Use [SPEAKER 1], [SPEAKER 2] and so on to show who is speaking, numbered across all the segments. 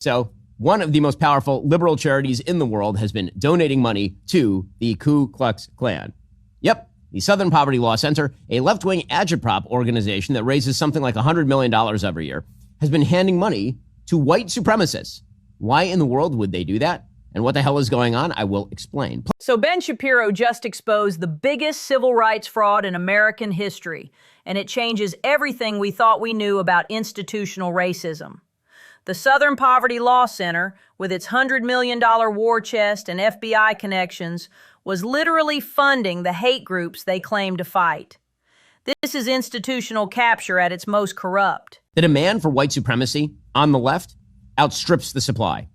[SPEAKER 1] So one of the most powerful liberal charities in the world has been donating money to the Ku Klux Klan. Yep, the Southern Poverty Law Center, a left-wing agitprop organization that raises something like $100 million every year, has been handing money to white supremacists. Why in the world would they do that? And what the hell is going on? I will explain.
[SPEAKER 2] So Ben Shapiro just exposed the biggest civil rights fraud in American history, and it changes everything we thought we knew about institutional racism. The Southern Poverty Law Center, with its $100 million war chest and FBI connections, was literally funding the hate groups they claim to fight. This is institutional capture at its most corrupt.
[SPEAKER 1] The demand for white supremacy on the left outstrips the supply.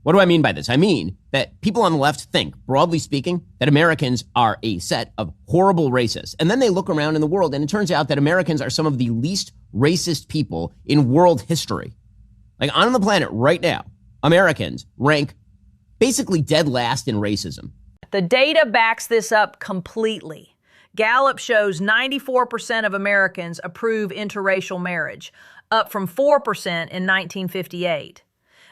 [SPEAKER 1] What do I mean by this? I mean that people on the left think, broadly speaking, that Americans are a set of horrible racists. And then they look around in the world, and it turns out that Americans are some of the least racist people in world history. Like, on the planet right now, Americans rank basically dead last in racism.
[SPEAKER 2] The data backs this up completely. Gallup shows 94% of Americans approve interracial marriage, up from 4% in 1958.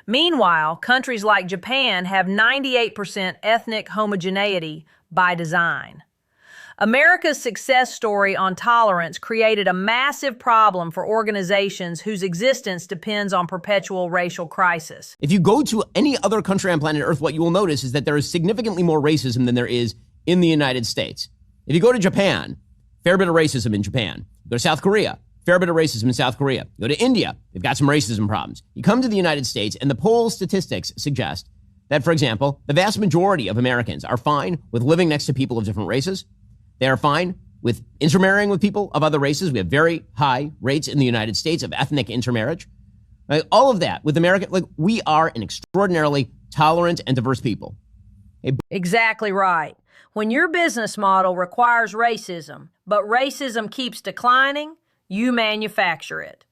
[SPEAKER 2] Meanwhile, countries like Japan have 98% ethnic homogeneity by design. America's success story on tolerance created a massive problem for organizations whose existence depends on perpetual racial crisis.
[SPEAKER 1] If you go to any other country on planet Earth, what you will notice is that there is significantly more racism than there is in the United States. If you go to Japan, fair bit of racism in Japan. You go to South Korea, fair bit of racism in South Korea. You go to India, they've got some racism problems. You come to the United States, and the poll statistics suggest that, for example, the vast majority of Americans are fine with living next to people of different races. They are fine with intermarrying with people of other races. We have very high rates in the United States of ethnic intermarriage. All of that with America, we are an extraordinarily tolerant and diverse people.
[SPEAKER 2] Exactly right. When your business model requires racism, but racism keeps declining, you manufacture it.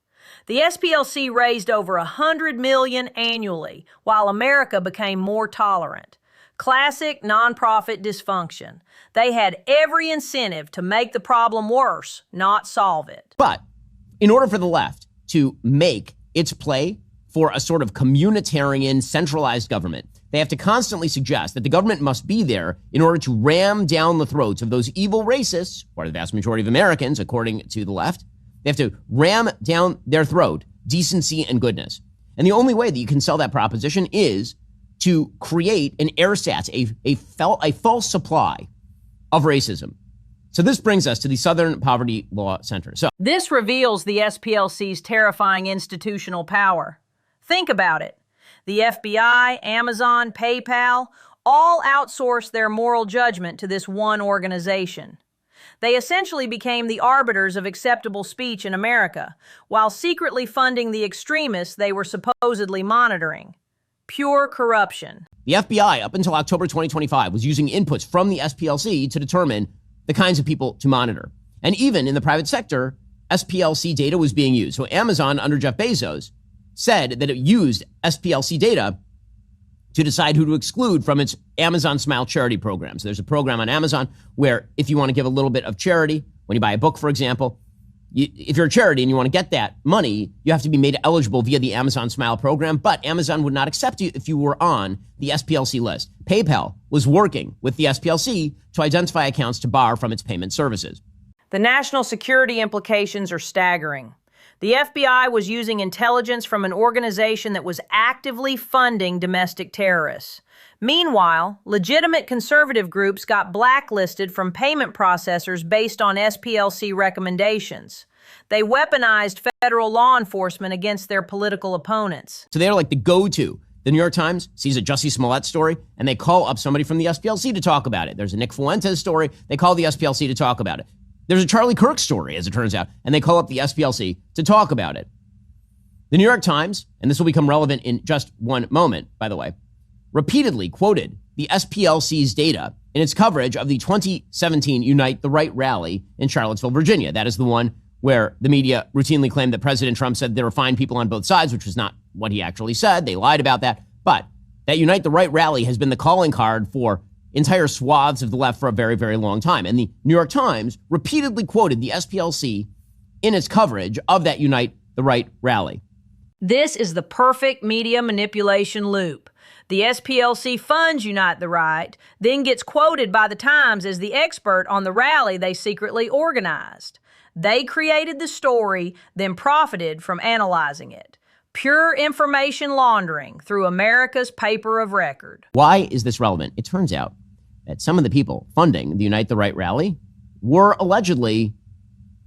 [SPEAKER 2] The SPLC raised over $100 million annually, while America became more tolerant. Classic nonprofit dysfunction. They had every incentive to make the problem worse, not solve it.
[SPEAKER 1] But in order for the left to make its play for a sort of communitarian, centralized government, they have to constantly suggest that the government must be there in order to ram down the throats of those evil racists, or the vast majority of Americans, according to the left. They have to ram down their throat decency and goodness. And the only way that you can sell that proposition is to create an ersatz, a false supply of racism. So this brings us to the Southern Poverty Law Center. So
[SPEAKER 2] this reveals the SPLC's terrifying institutional power. Think about it. The FBI, Amazon, PayPal, all outsourced their moral judgment to this one organization. They essentially became the arbiters of acceptable speech in America, while secretly funding the extremists they were supposedly monitoring. Pure corruption.
[SPEAKER 1] The FBI, up until October 2025, was using inputs from the SPLC to determine the kinds of people to monitor. And even in the private sector, SPLC data was being used. So Amazon, under Jeff Bezos, said that it used SPLC data to decide who to exclude from its Amazon Smile charity program. So there's a program on Amazon where if you want to give a little bit of charity, when you buy a book, for example, if you're a charity and you want to get that money, you have to be made eligible via the Amazon Smile program, but Amazon would not accept you if you were on the SPLC list. PayPal was working with the SPLC to identify accounts to bar from its payment services.
[SPEAKER 2] The national security implications are staggering. The FBI was using intelligence from an organization that was actively funding domestic terrorists. Meanwhile, legitimate conservative groups got blacklisted from payment processors based on SPLC recommendations. They weaponized federal law enforcement against their political opponents.
[SPEAKER 1] So they're like the go-to. The New York Times sees a Jussie Smollett story, and they call up somebody from the SPLC to talk about it. There's a Nick Fuentes story. They call the SPLC to talk about it. There's a Charlie Kirk story, as it turns out, and they call up the SPLC to talk about it. The New York Times, and this will become relevant in just one moment, by the way, repeatedly quoted the SPLC's data in its coverage of the 2017 Unite the Right rally in Charlottesville, Virginia. That is the one where the media routinely claimed that President Trump said there were fine people on both sides, which was not what he actually said. They lied about that. But that Unite the Right rally has been the calling card for entire swaths of the left for a very, very long time. And the New York Times repeatedly quoted the SPLC in its coverage of that Unite the Right rally.
[SPEAKER 2] This is the perfect media manipulation loop. The SPLC funds Unite the Right, then gets quoted by the Times as the expert on the rally they secretly organized. They created the story, then profited from analyzing it. Pure information laundering through America's paper of record.
[SPEAKER 1] Why is this relevant? It turns out that some of the people funding the Unite the Right rally were allegedly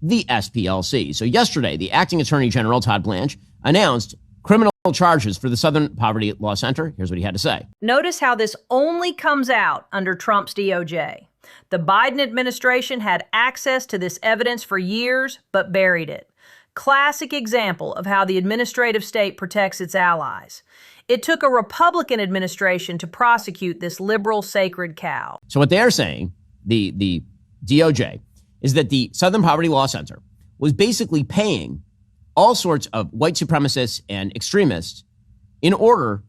[SPEAKER 1] the SPLC. So yesterday, the acting Attorney General, Todd Blanche, announced criminal charges for the Southern Poverty Law Center. Here's what he had to say.
[SPEAKER 2] Notice how this only comes out under Trump's DOJ. The Biden administration had access to this evidence for years, but buried it. Classic example of how the administrative state protects its allies. It took a Republican administration to prosecute this liberal sacred cow.
[SPEAKER 1] So what they're saying, the DOJ, is that the Southern Poverty Law Center was basically paying all sorts of white supremacists and extremists in order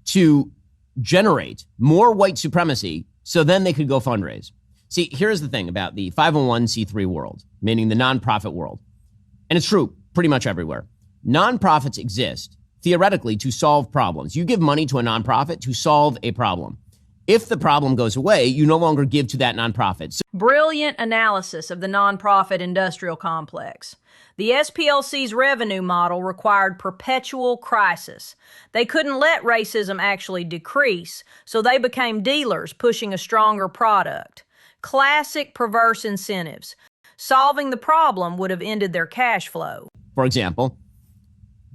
[SPEAKER 1] to generate more white supremacy so then they could go fundraise. See, here's the thing about the 501c3 world, meaning the nonprofit world. And it's true pretty much everywhere. Nonprofits exist theoretically to solve problems. You give money to a nonprofit to solve a problem. If the problem goes away, you no longer give to that nonprofit.
[SPEAKER 2] Brilliant analysis of the nonprofit industrial complex. The SPLC's revenue model required perpetual crisis. They couldn't let racism actually decrease, so they became dealers pushing a stronger product. Classic perverse incentives. Solving the problem would have ended their cash flow.
[SPEAKER 1] For example,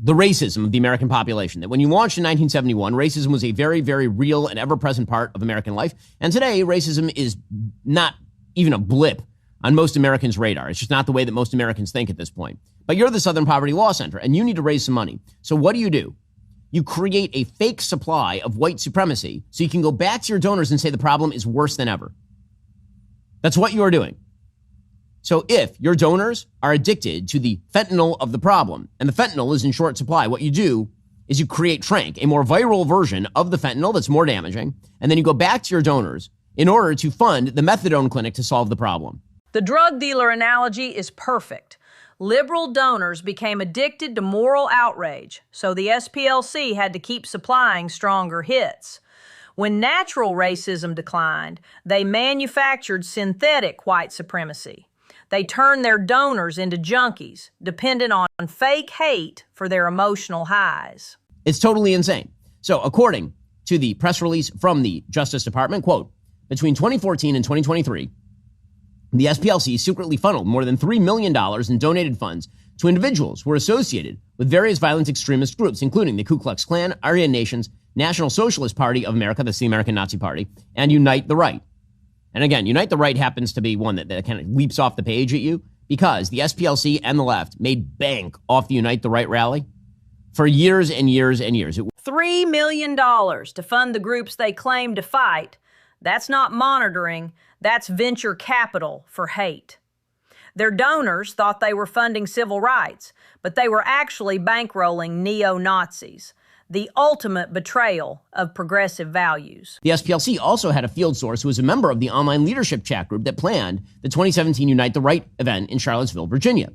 [SPEAKER 1] the racism of the American population. That when you launched in 1971, racism was a very, very real and ever-present part of American life. And today, racism is not even a blip on most Americans' radar. It's just not the way that most Americans think at this point. But you're the Southern Poverty Law Center, and you need to raise some money. So what do? You create a fake supply of white supremacy so you can go back to your donors and say the problem is worse than ever. That's what you are doing. So if your donors are addicted to the fentanyl of the problem, and the fentanyl is in short supply, what you do is you create Trank, a more viral version of the fentanyl that's more damaging, and then you go back to your donors in order to fund the methadone clinic to solve the problem.
[SPEAKER 2] The drug dealer analogy is perfect. Liberal donors became addicted to moral outrage, so the SPLC had to keep supplying stronger hits. When natural racism declined, they manufactured synthetic white supremacy. They turned their donors into junkies, dependent on fake hate for their emotional highs.
[SPEAKER 1] It's totally insane. So according to the press release from the Justice Department, quote, between 2014 and 2023, the SPLC secretly funneled more than $3 million in donated funds to individuals who were associated with various violent extremist groups, including the Ku Klux Klan, Aryan Nations, National Socialist Party of America, that's the American Nazi Party, and Unite the Right. And again, Unite the Right happens to be one that kind of leaps off the page at you because the SPLC and the left made bank off the Unite the Right rally for years and years and years.
[SPEAKER 2] $3 million to fund the groups they claim to fight. That's not monitoring. That's venture capital for hate. Their donors thought they were funding civil rights, but they were actually bankrolling neo-Nazis. The ultimate betrayal of progressive values.
[SPEAKER 1] The SPLC also had a field source who was a member of the online leadership chat group that planned the 2017 Unite the Right event in Charlottesville, Virginia.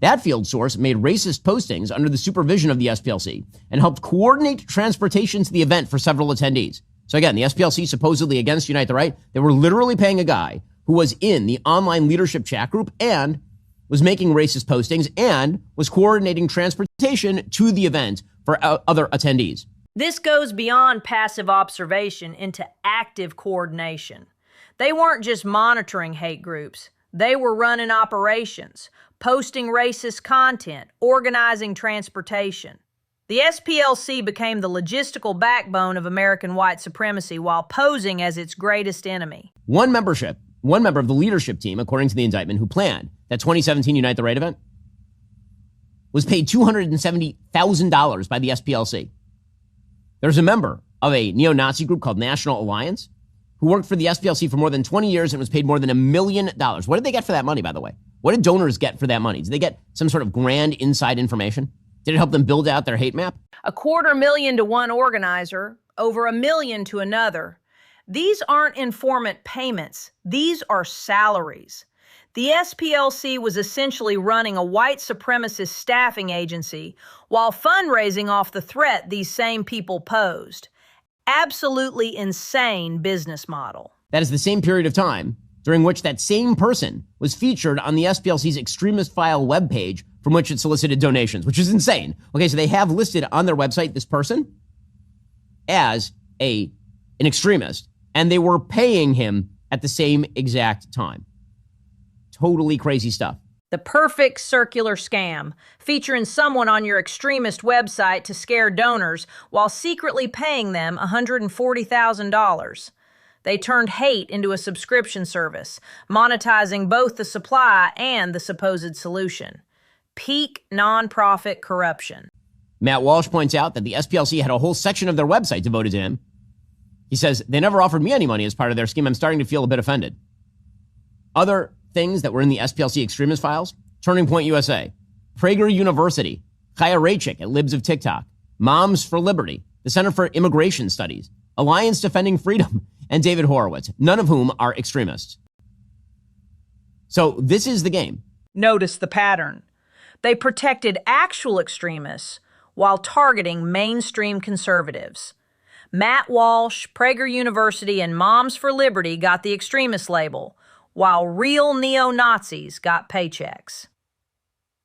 [SPEAKER 1] That field source made racist postings under the supervision of the SPLC and helped coordinate transportation to the event for several attendees. So again, the SPLC supposedly against Unite the Right, they were literally paying a guy who was in the online leadership chat group and was making racist postings and was coordinating transportation to the event for other attendees.
[SPEAKER 2] This goes beyond passive observation into active coordination. They weren't just monitoring hate groups. They were running operations, posting racist content, organizing transportation. The SPLC became the logistical backbone of American white supremacy while posing as its greatest enemy.
[SPEAKER 1] One member of the leadership team, according to the indictment, who planned that 2017 Unite the Right event, was paid $270,000 by the SPLC. There's a member of a neo-Nazi group called National Alliance who worked for the SPLC for more than 20 years and was paid more than $1 million. What did they get for that money, by the way? What did donors get for that money? Did they get some sort of grand inside information? Did it help them build out their hate map?
[SPEAKER 2] $250,000 to one organizer, over $1 million to another. These aren't informant payments. These are salaries. The SPLC was essentially running a white supremacist staffing agency while fundraising off the threat these same people posed. Absolutely insane business model.
[SPEAKER 1] That is the same period of time during which that same person was featured on the SPLC's extremist file webpage from which it solicited donations, which is insane. Okay, so they have listed on their website this person as an extremist, and they were paying him at the same exact time. Totally crazy stuff.
[SPEAKER 2] The perfect circular scam, featuring someone on your extremist website to scare donors while secretly paying them $140,000. They turned hate into a subscription service, monetizing both the supply and the supposed solution. Peak nonprofit corruption.
[SPEAKER 1] Matt Walsh points out that the SPLC had a whole section of their website devoted to him. He says, they never offered me any money as part of their scheme. I'm starting to feel a bit offended. Other things that were in the SPLC extremist files: Turning Point USA, Prager University, Chaya Raichik at Libs of TikTok, Moms for Liberty, the Center for Immigration Studies, Alliance Defending Freedom, and David Horowitz, none of whom are extremists. So this is the game.
[SPEAKER 2] Notice the pattern. They protected actual extremists while targeting mainstream conservatives. Matt Walsh, Prager University, and Moms for Liberty got the extremist label, while real neo-Nazis got paychecks.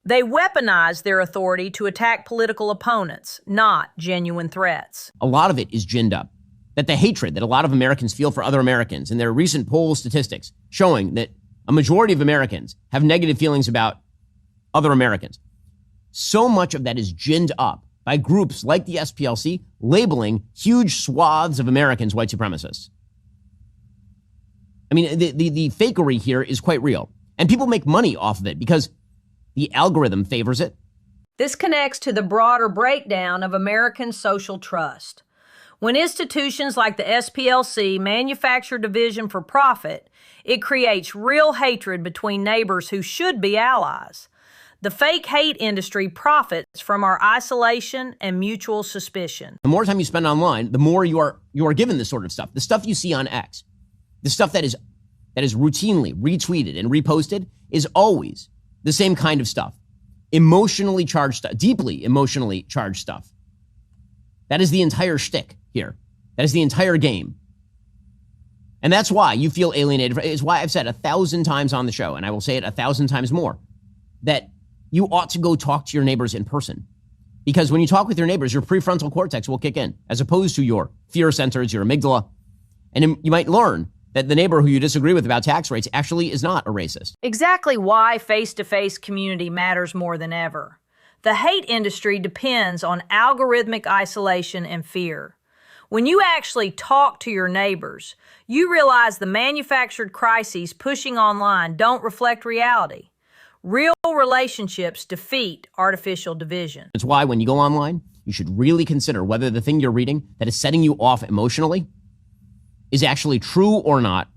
[SPEAKER 2] They weaponized their authority to attack political opponents, not genuine threats.
[SPEAKER 1] A lot of it is ginned up. That the hatred that a lot of Americans feel for other Americans, and there are recent poll statistics showing that a majority of Americans have negative feelings about other Americans. So much of that is ginned up by groups like the SPLC labeling huge swaths of Americans white supremacists. I mean, the fakery here is quite real. And people make money off of it because the algorithm favors it.
[SPEAKER 2] This connects to the broader breakdown of American social trust. When institutions like the SPLC manufacture division for profit, it creates real hatred between neighbors who should be allies. The fake hate industry profits from our isolation and mutual suspicion.
[SPEAKER 1] The more time you spend online, the more you are given this sort of stuff. The stuff you see on X, the stuff that is routinely retweeted and reposted is always the same kind of stuff. Emotionally charged stuff, deeply emotionally charged stuff. That is the entire shtick here. That is the entire game. And that's why you feel alienated. It's why I've said 1,000 times on the show, and I will say it 1,000 times more, that you ought to go talk to your neighbors in person. Because when you talk with your neighbors, your prefrontal cortex will kick in, as opposed to your fear centers, your amygdala. And you might learn that the neighbor who you disagree with about tax rates actually is not a racist.
[SPEAKER 2] Exactly why face-to-face community matters more than ever. The hate industry depends on algorithmic isolation and fear. When you actually talk to your neighbors, you realize the manufactured crises pushing online don't reflect reality. Real relationships defeat artificial division.
[SPEAKER 1] It's why when you go online, you should really consider whether the thing you're reading that is setting you off emotionally is actually true or not,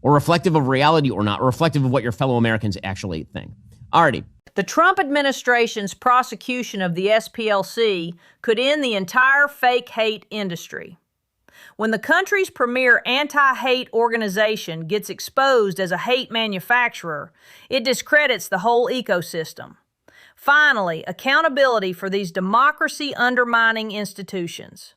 [SPEAKER 1] or reflective of reality or not, or reflective of what your fellow Americans actually think. Alrighty.
[SPEAKER 2] The Trump administration's prosecution of the SPLC could end the entire fake hate industry. When the country's premier anti-hate organization gets exposed as a hate manufacturer, it discredits the whole ecosystem. Finally, accountability for these democracy-undermining institutions.